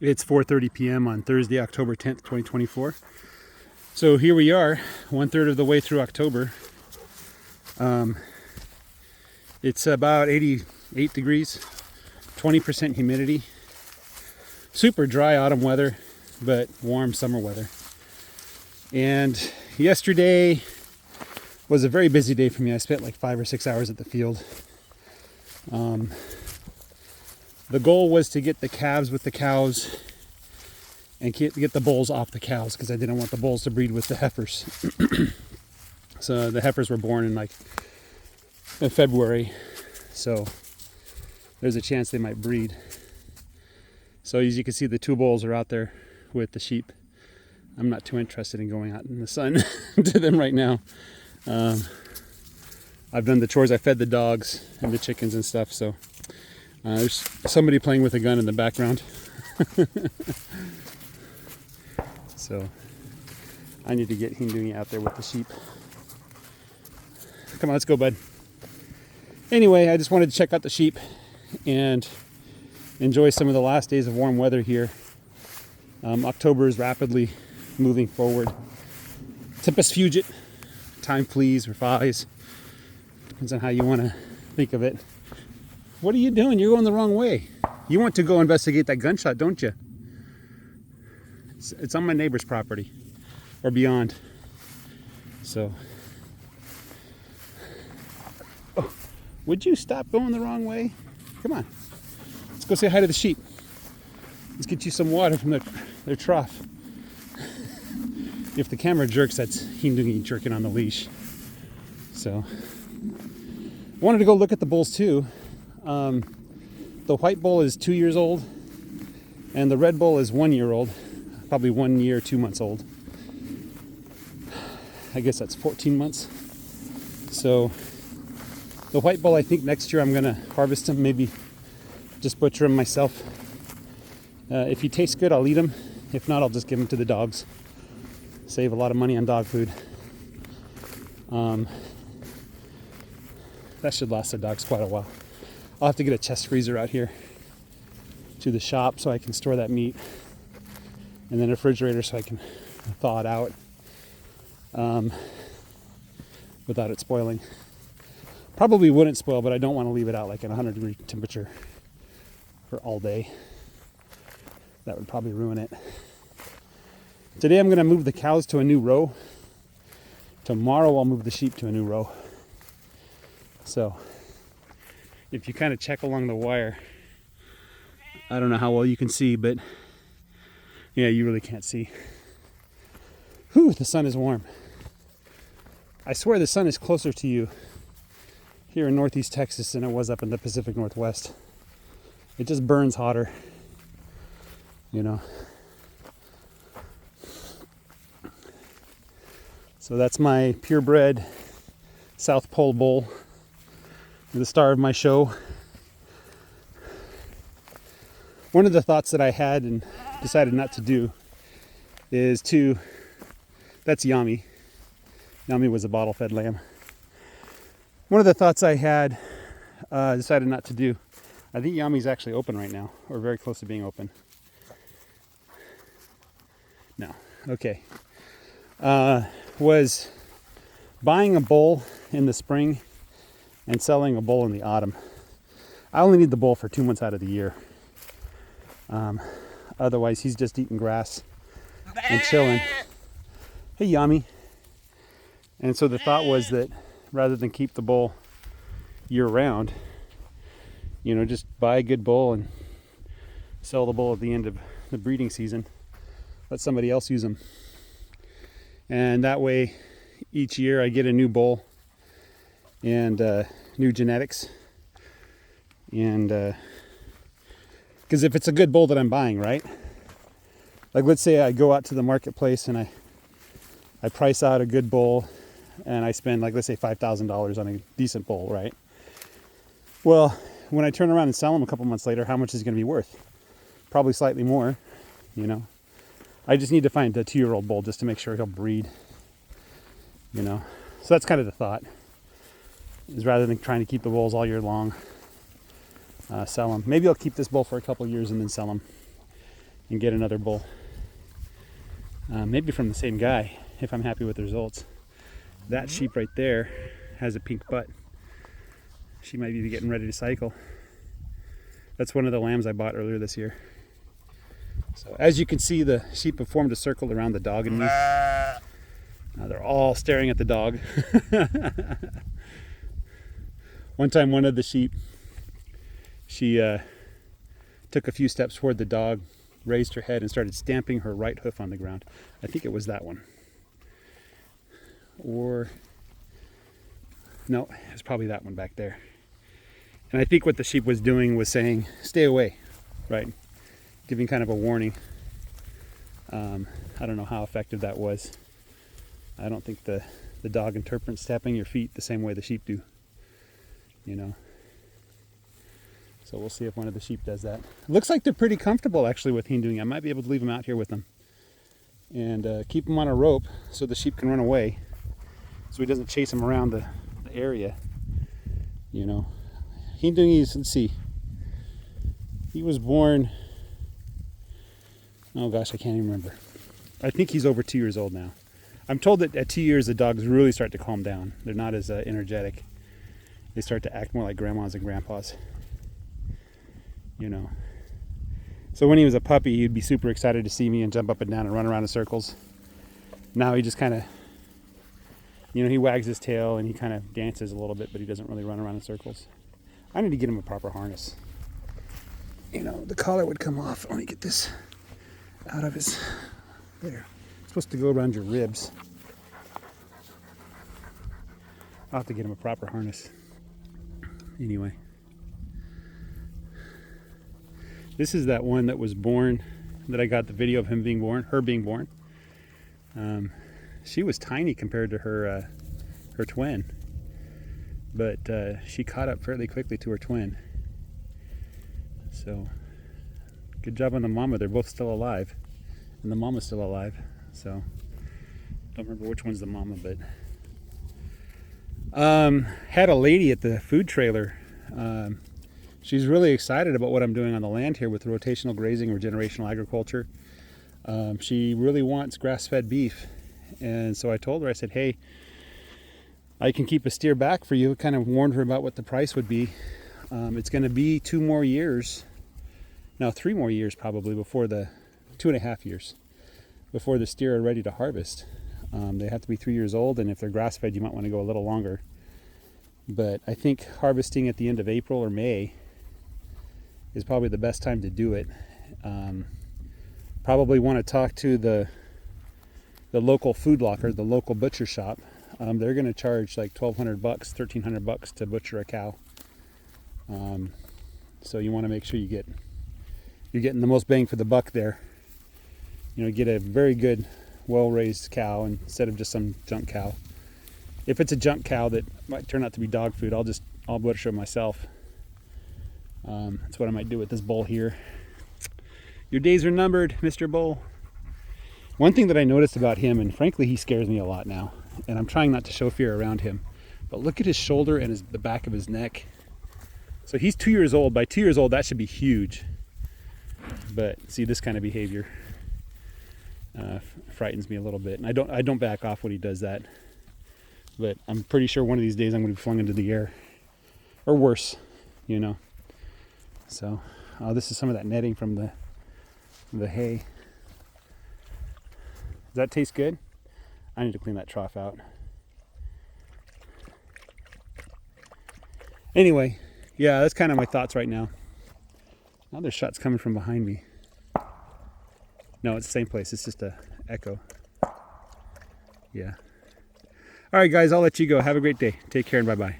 It's 4:30 p.m. on Thursday, October 10th, 2024. So here we are, 1/3 of the way through October. It's about 88 degrees, 20% humidity. Super dry autumn weather, but warm summer weather. And yesterday was a very busy day for me. I spent like 5 or 6 hours at the field. The goal was to get the calves with the cows and get the bulls off the cows because I didn't want the bulls to breed with the heifers. So the heifers were born in February, so there's a chance they might breed. So as you can see, the two bulls are out there with the sheep. I'm not too interested in going out in the sun to them right now. I've done the chores. I fed the dogs and the chickens and stuff, so there's somebody playing with a gun in the background. So I need to get Hindui out there with the sheep. Come on, let's go, bud. Anyway, I just wanted to check out the sheep and enjoy some of the last days of warm weather here. October is rapidly moving forward. Tempus fugit, time flees or flies. Depends on how you want to think of it. What are you doing? You're going the wrong way. You want to go investigate that gunshot, don't you? It's on my neighbor's property or beyond. So, oh, would you stop going the wrong way? Come on. Let's go say hi to the sheep. Let's get you some water from their trough. If the camera jerks, that's Hindui jerking on the leash. So, I wanted to go look at the bulls too. The white bull is 2 years old, and the red bull is 1 year old, probably 1 year, 2 months old. I guess that's 14 months. So, the white bull, I think next year I'm gonna harvest him, maybe just butcher him myself. If he tastes good, I'll eat him. If not, I'll just give him to the dogs. Save a lot of money on dog food. That should last the dogs quite a while. I'll have to get a chest freezer out here to the shop so I can store that meat, and then a refrigerator so I can thaw it out without it spoiling. Probably wouldn't spoil, but I don't want to leave it out like at 100-degree temperature for all day. That would probably ruin it. Today I'm going to move the cows to a new row. Tomorrow I'll move the sheep to a new row. So if you kind of check along the wire, I don't know how well you can see, but yeah, you really can't see. Whew, the sun is warm. I swear the sun is closer to you here in Northeast Texas than it was up in the Pacific Northwest. It just burns hotter, you know. So that's my purebred South Pole bull, the star of my show. One of the thoughts that I had and decided not to do is that's Yami. Yami was a bottle-fed lamb. One of the thoughts I had decided not to do, I think Yami's actually open right now, or very close to being open. No, okay. Was buying a bull in the spring and selling a bull in the autumn. I only need the bull for 2 months out of the year. Otherwise, he's just eating grass and chilling. Hey, Yami. And so the thought was that rather than keep the bull year round, you know, just buy a good bull and sell the bull at the end of the breeding season. Let somebody else use him. And that way, each year I get a new bull and new genetics. And because if it's a good bull that I'm buying, right? Like let's say I go out to the marketplace and I price out a good bull and I spend, like, let's say $5,000 on a decent bull, right? Well, when I turn around and sell him a couple months later, how much is he going to be worth? Probably slightly more, you know. I just need to find a 2-year-old bull just to make sure he'll breed, you know. So that's kind of the thought, is rather than trying to keep the bulls all year long, sell them. Maybe I'll keep this bull for a couple years and then sell them. and get another bull. Maybe from the same guy, if I'm happy with the results. That sheep right there has a pink butt. She might be getting ready to cycle. That's one of the lambs I bought earlier this year. So as you can see, the sheep have formed a circle around the dog and me. Now they're all staring at the dog. One time, one of the sheep, she took a few steps toward the dog, raised her head and started stamping her right hoof on the ground. I think it was that one. Or, no, it's probably that one back there. And I think what the sheep was doing was saying, stay away, right? Giving kind of a warning. I don't know how effective that was. I don't think the dog interprets tapping your feet the same way the sheep do, you know. So we'll see if one of the sheep does that. It looks like they're pretty comfortable actually with him doing it. I might be able to leave him out here with them and keep him on a rope so the sheep can run away, so he doesn't chase him around the area, you know. Let's see, he was born, oh gosh, I can't even remember. I think he's over 2 years old now. I'm told that at 2 years the dogs really start to calm down. They're not as energetic. They start to act more like grandmas and grandpas, you know. So when he was a puppy, he'd be super excited to see me and jump up and down and run around in circles. Now he just kind of, you know, he wags his tail and he kind of dances a little bit, but he doesn't really run around in circles. I need to get him a proper harness. You know, the collar would come off. Let me get this out of his, there. It's supposed to go around your ribs. I'll have to get him a proper harness. Anyway. This is that one that was born, that I got the video of him being born, her being born. She was tiny compared to her twin. But she caught up fairly quickly to her twin. So, good job on the mama. They're both still alive. And the mama's still alive. So, don't remember which one's the mama, but... had a lady at the food trailer. She's really excited about what I'm doing on the land here with rotational grazing, regenerational agriculture. She really wants grass-fed beef. And so I told her, I said, hey, I can keep a steer back for you. Kind of warned her about what the price would be. It's going to be 2 more years, now 3 more years probably, before 2.5 years, before the steer are ready to harvest. They have to be 3 years old, and if they're grass-fed, you might want to go a little longer. But I think harvesting at the end of April or May is probably the best time to do it. Probably want to talk to the local food locker, the local butcher shop. They're going to charge like $1,200, $1,300 to butcher a cow. So you want to make sure you're getting the most bang for the buck there. You know, get a very good, well-raised cow instead of just some junk cow. If it's a junk cow that might turn out to be dog food, I'll butcher it myself. That's what I might do with this bull here. Your days are numbered, Mr. Bull. One thing that I noticed about him, and frankly he scares me a lot now, and I'm trying not to show fear around him, but look at his shoulder and the back of his neck. So he's 2 years old. By 2 years old, that should be huge. But see, this kind of behavior frightens me a little bit, and I don't back off when he does that. But I'm pretty sure one of these days I'm going to be flung into the air, or worse, you know. So this is some of that netting from the hay. Does that taste good? I need to clean that trough out. Anyway, yeah, that's kind of my thoughts right now. Now there's shots coming from behind me. No, it's the same place. It's just a echo. Yeah. All right, guys, I'll let you go. Have a great day. Take care and bye-bye.